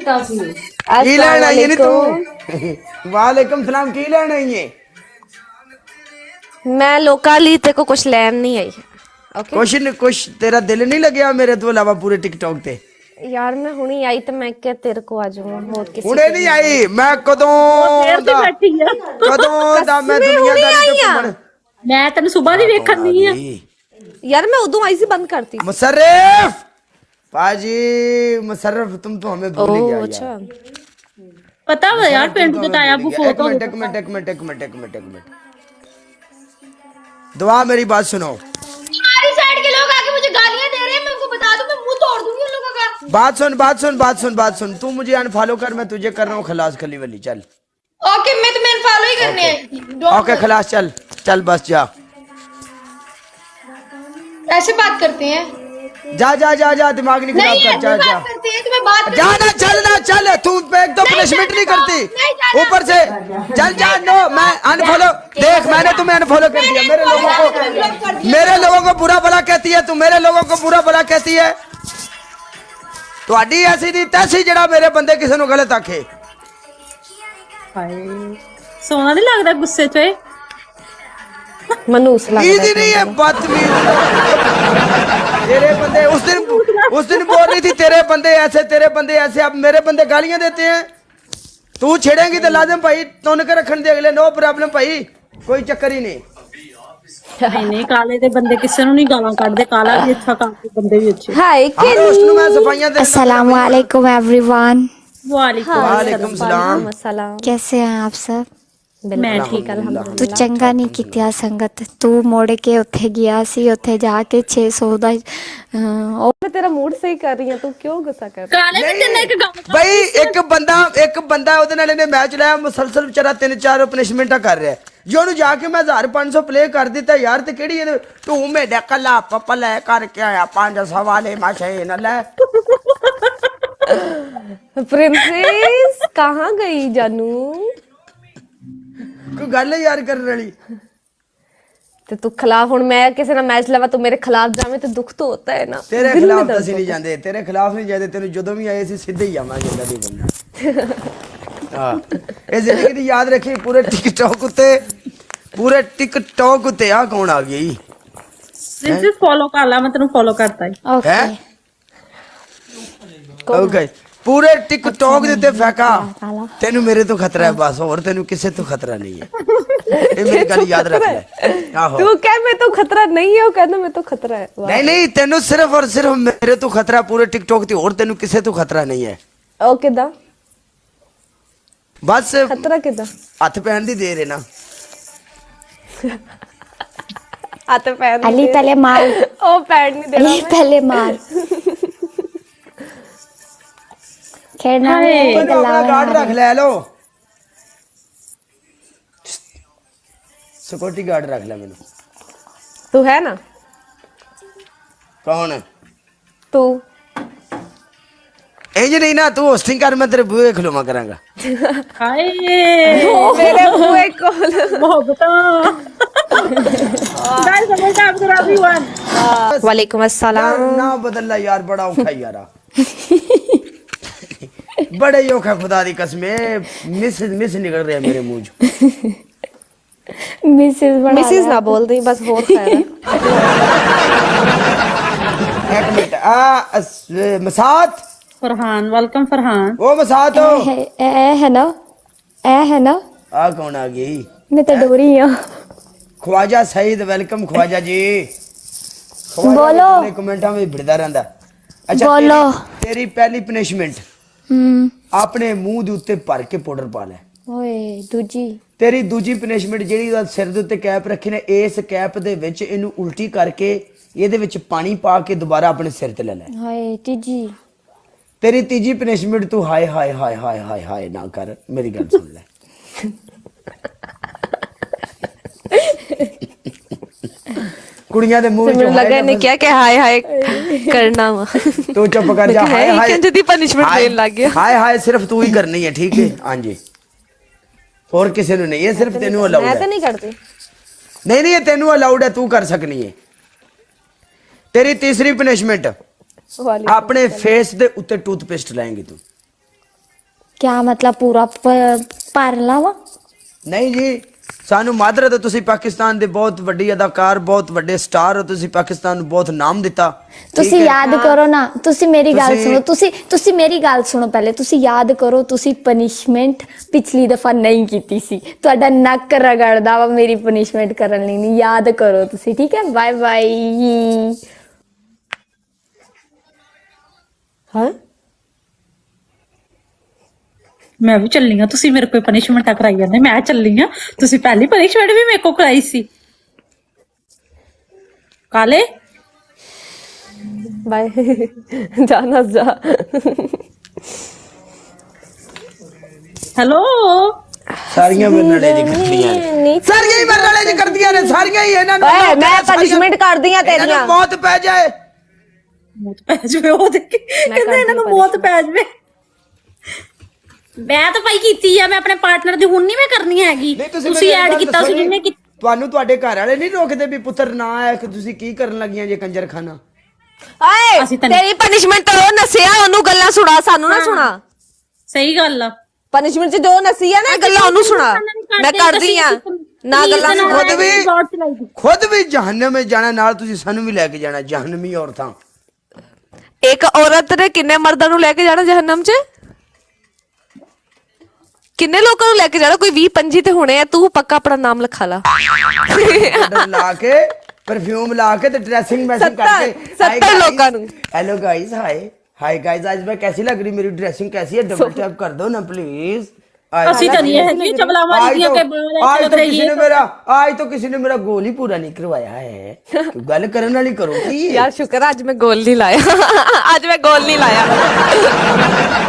की लेना है नहीं तू वालेकुम सलाम की लेना है ये मैं लोकली तेरे को कुछ लेन नहीं आई ओके कुछ तेरा दिल नहीं लगे मेरे तो अलावा पूरे टिकटॉक ते यार मैं हुणी आई तो मैं क्या तेरे को आ जाऊंगा और किसी हुणे नहीं आई मैं कदों दा कदों दा मैं दुनियादारी तो घूमन मैं तेन सुबह दी वेखन नहीं है यार मैं उदू आई सी बंद करती मुशर्रफ पाजी मुशर्रफ तुम तो हमें भूल गया यार पता है यार पिंड तो ताया अबू फोटो एक मिनट दुआ मेरी बात सुनो हमारी साइड के लोग आके मुझे गालियां दे रहे हैं मैं उनको बता दूं मैं मुंह तोड़ दूंगी उन लोगों का बात सुन तू मुझे अनफॉलो कर मैं तुझे कर रहा हूँ खलास खली वाली चल ओके मैं तुम्हें अनफॉलो ही करने हैं ओके खलास चल बस जा ऐसे बात करते हैं जा दिमाग नहीं खराब कर जा करते हैं तुम्हें बात जा ना चल तू एक तो पनिशमेंट नहीं करती ऊपर से चल जा नो मैं अनफॉलो देख मैंने तुम्हें अनफॉलो कर दिया मेरे लोगों को बुरा भला कहती है तू मेरे लोगों को बुरा भला कहती है ਤੁਹਾਡੀ ਐਸੀ ਦੀ ਤੈਸੀ ਜਿਹੜਾ ਮੇਰੇ ਬੰਦੇ ਕਿਸੇ ਨੂੰ ਗਲਤ ਆਖੇ ਹਾਏ ਸੋਨਾ ਨਹੀਂ ਲੱਗਦਾ ਗੁੱਸੇ 'ਚ ਏ मनूस लग इजी नहीं है बदतमीज तेरे बंदे उस दिन बोल रही थी तेरे बंदे ऐसे अब मेरे बंदे गालियां देते हैं तू छेड़ेंगी तो लाजम भाई तुन के रखन दे अगले नो प्रॉब्लम भाई कोई चक्कर ही नहीं नहीं काले दे बंदे किसे नु नहीं गालां कढदे काला भी अच्छा काले बंदे भी अच्छे हाय मैं सफाइयां दे अस्सलाम वालेकुम एवरीवन वालेकुम सलाम कैसे हैं आप सब मैं ठीक अल्हम्दुलिल्लाह तू चंगा नहीं कितिया संगत तू मुड़ के उत्थे गया सी उत्थे जाके 600 दा मैं तेरा मूड सही कर रही हूं तू क्यों गुस्सा कर काले भी तेने एक गल भाई एक बंदा ਉਹਦੇ ਨਾਲ ਇਹਨੇ ਮੈਚ ਲਾਇਆ ਮੁਸਲਸਲ ਵਿਚਾਰਾ 3-4 ਪਨਿਸ਼ਮੈਂਟਾਂ ਕਰ ਰਿਹਾ ਜੇ ਉਹਨੂੰ ਜਾ ਕੇ ਮੈਂ 1500 ਪਲੇ ਕਰ ਦਿੱਤਾ ਯਾਰ ਤੇ ਕਿਹੜੀ ਇਹ ਤੂੰ ਮੇਰਾ ਕੱਲਾ ਪਪਾ ਲੈ ਕਰਕੇ ਆਇਆ 500 ਵਾਲੇ ਮਸ਼ੀਨ ਲੈ प्रिंसेस कहाँ गई जानू ਕੋਈ ਗੱਲ ਯਾਰ ਕਰਨ ਵਾਲੀ ਤੇ ਤੂੰ ਖਿਲਾਫ ਹੁਣ ਮੈਂ ਕਿਸੇ ਨਾਲ ਮੈਚ ਲਵਾ ਤੂੰ ਮੇਰੇ ਖਿਲਾਫ ਜਾਵੇਂ ਤੇ ਦੁੱਖ ਤਾਂ ਹੁੰਦਾ ਹੈ ਨਾ ਤੇਰੇ ਖਿਲਾਫ ਤਾਂ ਅਸੀਂ ਨਹੀਂ ਜਾਂਦੇ ਤੇਰੇ ਖਿਲਾਫ ਨਹੀਂ ਜਾਂਦੇ ਤੈਨੂੰ ਜਦੋਂ ਵੀ ਆਏ ਸੀ ਸਿੱਧੇ ਹੀ ਆਵਾਂਗੇ ਇਹਨਾਂ ਦੀ ਬੰਦਾ ਹਾਂ ਇਹ ਜ਼ਿੰਦਗੀ ਦੀ ਯਾਦ ਰੱਖੀ ਪੂਰੇ ਟਿਕਟੌਕ ਉੱਤੇ ਆ ਕੌਣ ਆ ਗਈ प्रिंसेस फॉलो कर ला मैं तेनु फॉलो करता है ओके ਓਕੇ पूरे टिकटॉक ਦੇ ਉੱਤੇ ਫੈਕਾ ਤੈਨੂੰ ਮੇਰੇ ਤੋਂ ਖਤਰਾ ਹੈ ਬਸ ਹੋਰ ਤੈਨੂੰ ਕਿਸੇ ਤੋਂ ਖਤਰਾ ਨਹੀਂ ਹੈ ਇਹ ਮੇਰੀ ਗੱਲ ਯਾਦ ਰੱਖ ਲੈ ਆਹੋ ਤੂੰ ਕਹਿ ਮੈਂ ਤੋਂ ਖਤਰਾ ਨਹੀਂ ਹੈ ਉਹ ਕਹਿੰਦਾ ਮੈਂ ਤੋਂ ਖਤਰਾ ਹੈ ਨਹੀਂ ਤੈਨੂੰ ਸਿਰਫ ਔਰ ਸਿਰਫ ਮੇਰੇ ਤੋਂ ਖਤਰਾ ਪੂਰੇ ਟਿਕਟੌਕ ਤੇ ਹੋਰ ਤੈਨੂੰ ਕਿਸੇ ਤੋਂ ਖਤਰਾ ਨਹੀਂ ਹੈ ਉਹ ਕਿਦਾਂ ਬਸ ਖਤਰਾ ਕਿਦਾਂ ਹੱਥ ਪੈਣ ਦੀ ਦੇਰ ਹੈ ਨਾ ਹੱਥ ਪੈਣ अली पहले मार ਉਹ ਪੈਣ नहीं देना अली पहले मार खेलना अपना गार्ड रख ले लो सिक्योरिटी गार्ड रख ले मैंने तू है ना कौन तू इंज नहीं ना तू होस्टिंग कर मैं तेरे बूहे खलोमा करांगा हाय मेरे बुए कॉल मोहब्बता गाइस वेलकम टू एवरीवन वालेकुम अस्सलाम ना बदल ला यार बड़ा औखा यारा बड़े ही औखा खुदा दी कसम मिस निकल रहे मेरे मुंह चो मिसेस ना बोल दी बस और खैर है एक मिनट मसात फरहान वेलकम फरहान ओ मसात हो है ना आ कौन आ गई मैं तो डोरी हूं ख्वाजा सईद वेलकम ख्वाजा जी बोलो कमेंटा में भिड़दा रहंदा अच्छा बोलो तेरी पहली पनिशमेंट ਆਪਣੇ ਮੂੰਹ ਦੇ ਉੱਤੇ ਭਰ ਕੇ ਪਾਊਡਰ ਪਾ ਲੈ ਓਏ ਦੂਜੀ ਤੇਰੀ ਦੂਜੀ ਪਨਿਸ਼ਮੈਂਟ ਜਿਹੜੀ ਉਹਦਾ ਸਿਰ ਦੇ ਉੱਤੇ ਕੈਪ ਰੱਖੀ ਨੇ ਇਸ ਕੈਪ ਦੇ ਵਿੱਚ ਇਹਨੂੰ ਉਲਟੀ ਕਰਕੇ ਇਹਦੇ ਵਿੱਚ ਪਾਣੀ ਪਾ ਕੇ ਦੁਬਾਰਾ ਆਪਣੇ ਸਿਰ ਤੇ ਲੈ ਲੈ ਹਾਏ ਤੀਜੀ ਤੇਰੀ ਤੀਜੀ ਪਨਿਸ਼ਮੈਂਟ ਤੂੰ ਹਾਏ ਹਾਏ ਹਾਏ ਹਾਏ ਹਾਏ ਹਾਏ ਨਾ ਕਰ ਮੇਰੀ ਗੱਲ ਸੁਣ ਲੈ ਕੁੜੀਆਂ ਦੇ ਮੂੰਹ ਮੈਨੂੰ ਲੱਗਾ ਇਹਨੇ ਕਿਹਾ ਕਿ ਹਾਏ ਹਾਏ करना वा ਤੂੰ ਚੁੱਪ ਕਰ ਜਾ ਹਾਏ ਹਾਏ ਕਹਿੰਦੇ ਦੀ ਪਨਿਸ਼ਮੈਂਟ ਦੇਣ ਲੱਗ ਗਿਆ ਹਾਏ ਹਾਏ ਸਿਰਫ ਤੂੰ ਹੀ ਕਰਨੀ ਹੈ ਠੀਕ ਹੈ ਹਾਂਜੀ ਹੋਰ ਕਿਸੇ ਨੂੰ ਨਹੀਂ ਇਹ ਸਿਰਫ ਤੈਨੂੰ ਅਲਾਉਡ ਹੈ ਮੈਂ ਤਾਂ ਨਹੀਂ ਕਰਦੀ नहीं ये तेनू अलाउड है तू कर सकनी है तेरी तीसरी पनिशमेंट अपने फेस दे उत्ते टूथपेस्ट लाएंगी तू क्या मतलब पूरा भर लावा? नहीं जी, ਸਾਨੂੰ ਮਾਦਰ ਤੇ ਤੁਸੀਂ ਪਾਕਿਸਤਾਨ ਦੇ ਬਹੁਤ ਵੱਡੀ ਅਦਾਕਾਰ, ਬਹੁਤ ਵੱਡੇ ਸਟਾਰ ਹੋ ਤੁਸੀਂ, ਪਾਕਿਸਤਾਨ ਨੂੰ ਬਹੁਤ ਨਾਮ ਦਿੱਤਾ। ਤੁਸੀਂ ਯਾਦ ਕਰੋ ਨਾ, ਤੁਸੀਂ ਮੇਰੀ ਗੱਲ ਤੁਸੀਂ- ਸੁਣੋ, ਤੁਸੀਂ ਮੇਰੀ ਗੱਲ ਸੁਣੋ ਪਹਿਲੇ, ਤੁਸੀਂ ਯਾਦ ਕਰੋ ਤੁਸੀਂ ਪਨਿਸ਼ਮੈਂਟ ਪਿਛਲੀ ਦਫਾ ਨਹੀਂ ਕੀਤੀ ਸੀ, ਤੁਹਾਡਾ ਨੱਕ ਰਗੜਦਾ ਵਾ ਮੇਰੀ ਪਨਿਸ਼ਮੈਂਟ ਕਰਨ ਲਈ, ਨਹੀਂ ਯਾਦ ਕਰੋ ਤੁਸੀਂ, ਠੀਕ ਹੈ? Bye bye. ਹਾਂ ਮੈਂ ਵੀ ਚੱਲੀ ਆ, ਤੁਸੀਂ ਮੇਰੇ ਕੋਈ ਪਨਿਸ਼ਮੈਂਟਾਂ ਕਰਾਈ ਜਾਂਦੇ, ਮੈਂ ਚੱਲੀ ਆ। ਤੁਸੀਂ ਪਹਿਲੀ ਪਨਿਸ਼ਮੈਂਟ ਵੀ ਮੇਰੇ ਕੋਲ ਕਰਾਈ ਸੀ। ਕਾਲੇ ਬਾਏ ਜਾਨਾ ਜਾ। ਹੈਲੋ, ਸਾਰੀਆਂ ਮੇਰੇ ਨਾਲ ਇਹ ਕਰਦੀਆਂ ਨੇ, ਨਹੀਂ ਸਾਰੀਆਂ ਹੀ ਮੇਰੇ ਨਾਲ ਇਹ ਕਰਦੀਆਂ ਨੇ, ਸਾਰੀਆਂ ਹੀ ਇਹਨਾਂ ਨੂੰ ਓਏ ਮੈਂ ਪਨਿਸ਼ਮੈਂਟ ਕਰਦੀ ਆ ਇਹਨਾਂ ਤੇਰੀਆਂ। ਨੂੰ ਮੌਤ ਪੈ ਜਾਏ। ਮੌਤ ਪੈ ਜਾਵੇ, ਉਹ ਦੇਖੀ ਕਹਿੰਦੇ ਇਹਨਾਂ ਨੂੰ ਮੌਤ ਪੈ ਜਾਵੇ। ਮੈਂ ਤਾਂ ਭਾਈ ਕੀਤੀ ਆ, ਮੈਂ ਆਪਣੇ ਪਾਰਟਨਰ ਦੀ ਹੁਣ ਨਹੀਂ ਮੈਂ ਕਰਨੀ ਹੈਗੀ। ਨਹੀਂ ਤੁਸੀਂ ਮੈਨੂੰ ਐਡ ਇਹ ਕੀਤਾ ਗੱਲ ਸੀ ਦੱਸੋ ਜਿੰਨੇ ਜੀ, ਤੁਹਾਨੂੰ ਤੁਹਾਡੇ ਘਰ ਵਾਲੇ ਨਹੀਂ ਰੋਕਦੇ ਵੀ ਪੁੱਤਰ ਨਾ ਆਇਆ ਕਿ ਤੁਸੀਂ ਕੀ ਕਰਨ ਲੱਗੀਆਂ ਜੇ ਕੰਜਰਖਾਨਾ? ਓਏ ਅਸੀਂ ਤਾਂ ਨਹੀਂ- ਤੇਰੀ ਪਨਿਸ਼ਮੈਂਟ ਉਹ ਨਸਿਆ, ਉਹਨੂੰ ਗੱਲਾਂ ਸੁਣਾ, ਸਾਨੂੰ ਨਾ ਸੁਣਾ। ਸਹੀ ਗੱਲ ਆ। ਪਨਿਸ਼ਮੈਂਟ ਚ ਜੋ ਨਸੀ ਆ ਨਾ ਗੱਲਾਂ ਉਹਨੂੰ ਸੁਣਾ। ਮੈਂ ਕਰਦੀ ਆ ਨਾ ਗੱਲਾਂ ਸੁਣਾ। ਖੁਦ ਵੀ ਜਹੰਨਮ ਵਿੱਚ ਜਾਣਾ, ਨਾਲ ਤੁਸੀਂ ਸਾਨੂੰ ਵੀ ਲੈ ਕੇ ਜਾਣਾ, ਜਹੰਨਮੀ ਔਰਤਾਂ। ਇੱਕ ਔਰਤ ਨੇ ਕਿੰਨੇ ਮਰਦਾਂ ਨੂੰ ਲੈ ਕੇ ਜਾਣਾ ਜਹੰਨਮ ਚ? ਕਿੰਨੇ ਲੋਕਾਂ ਨੂੰ ਲੈ ਕੇ ਜਾਣਾ? ਕੋਈ 20-25 ਤੇ ਹੋਣੇ ਆ। ਤੂੰ ਪੱਕਾ ਆਪਣਾ ਨਾਮ ਲਿਖਾ ਲਾ। ਪਾਊਡਰ ਲਾ ਕੇ, परफ्यूम ला के, तो ड्रेसिंग मैसिंग करके 70 लोगों ਨੂੰ। हेलो गाइस, हाय गाइस, आज मैं कैसी लग रही, मेरी ड्रेसिंग कैसी है? डबल टैप कर दो ना प्लीज। ਅਸੀਂ ਤਾਂ ਨਹੀਂ ਹੈਗੀ ਚਵਲਾਵਾਂ ਦੀਆਂ ਕੇ आज तो किसी ने मेरा, आज तो किसी ने मेरा गोल ही पूरा नहीं करवाया है। तू गल करने वाली करो की यार शुक्र है आज मैं गोल नहीं लाया। आज मैं गोल नहीं लाया।